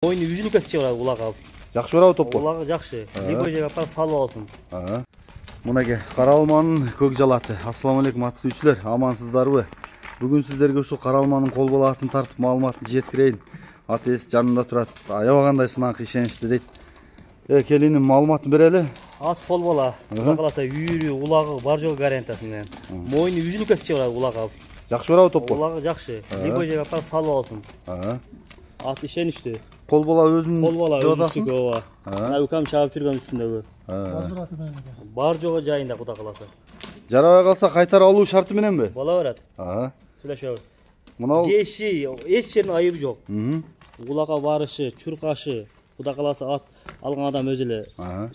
Oyunu yüzünü kesecek ulak abi. Жақсы барабы топ қой? Улағы жақсы. Либой жеге апар салып алсын. Мұнеге Қаралманың көк жалаты. Ассаламу-алейкум аты сүйшілер, амансыздарбы? Бүгін сіздерге ұшы Қаралманың қол балатын тартып малыматын жеткірейін. Атес жанында тұрады. Аябағандай сынан қишенішті дейді. Келінің малыматын берелі. Ат қол бала. Қаласа үйірі, улағы бар жоғы гарантиясын. Мойны yüzünü kesecek улақ abi. Жақсы барабы топ қой? Улағы жақсы. Либой жеге апар салып алсын. Ат ішенішті. Қол бала өзің өзістігі оға. Өкам шағып жүрген үстіндегі. Бар жоғы жайында құда қаласа. Жарабай қалса қайтар алу шарты менен бе? Бала өрәді. Сөйлеші. Мынау Жеші, еш жерінің айыбы жоқ. Улаға барышы, чұрқашы, құда қаласа ат алған адам өзілі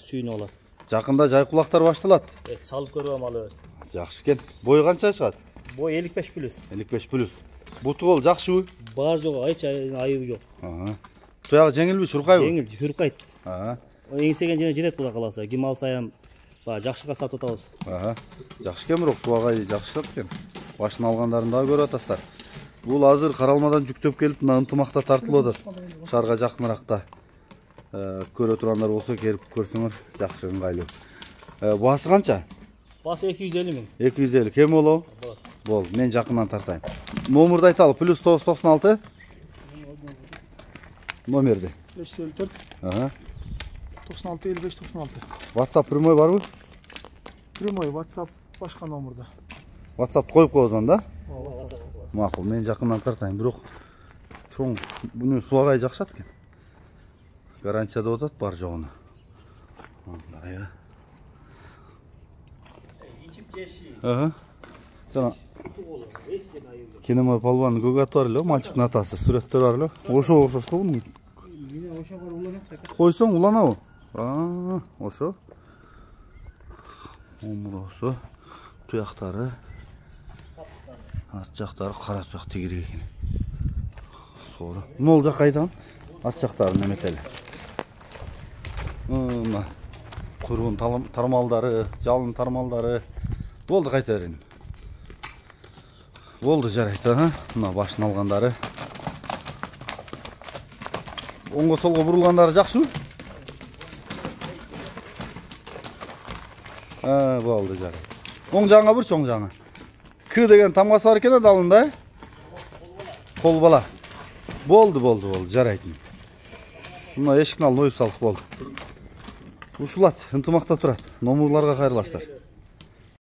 сүйіні олады. Жақында жай құлақтар башталады. Салып көріп малы өз. Жақсы кен. Бой қанша шығады? Бой 55 плюс. 55 плюс. Бұты қол жақсы өй? Бар жоғы, айыбы жоқ. Тұяғы жеңіл бі, шұрқай бі? Жеңіл, шұрқайды. Еңсеген жеріне жетеді құда қаласа. Кем алсайым, жақшыға сатып отауыз. Жақсы кен бұрық, суағай жақсы шат кен. Башын алғандарында көрі атастар. Бұл азыр Қаралмадан жүктеп келіп, ынтымақта тартылы отыр. Шарға жақынырақта. Көрі тұрандар болса керіп көрсіңір, жақсы ыңғайлы. Басы қанша? Басы 250 мың. 250, кем болу? Бол, мен жақыннан тартайын. Номерді айталы, плюс 996 номерді. 554 96 55 96. WhatsApp прямой бар бі? Прямой WhatsApp башқа номерді. WhatsApp қойып қойыздан да? Мақыл, мен жақыннан тартайын. Бірақ чоң бұны суағай жақшат кен. Гарантияда отады бар жоғына. Жана Кинема палванның көк аты бар ле, мальчиктің атасы, сүреттер бар ле. Ошо оқшашты бұның. Қойсаң улана о. Ошо. Омырасы, тұяқтары, ат жақтары қара тұяқ тегірек екен. Соры. Нол жақ қайдан? Ат жақтары неметелі. Құрғын тармалдары, жалын тармалдары. Болды қайта өрін. Болды жарайды. Мына башын алғандары. Оңға солға бұрылғандары жақсы ма? Болды жарайды. Оң жаңа бір, оң жаңа. К деген тамғасы бар екен адалында. Қол бала. Болды, жарайды. Мына ешкін алын ойып салық болды. Ұшылат, ынтымақта тұрады. Номерларға қайырластар.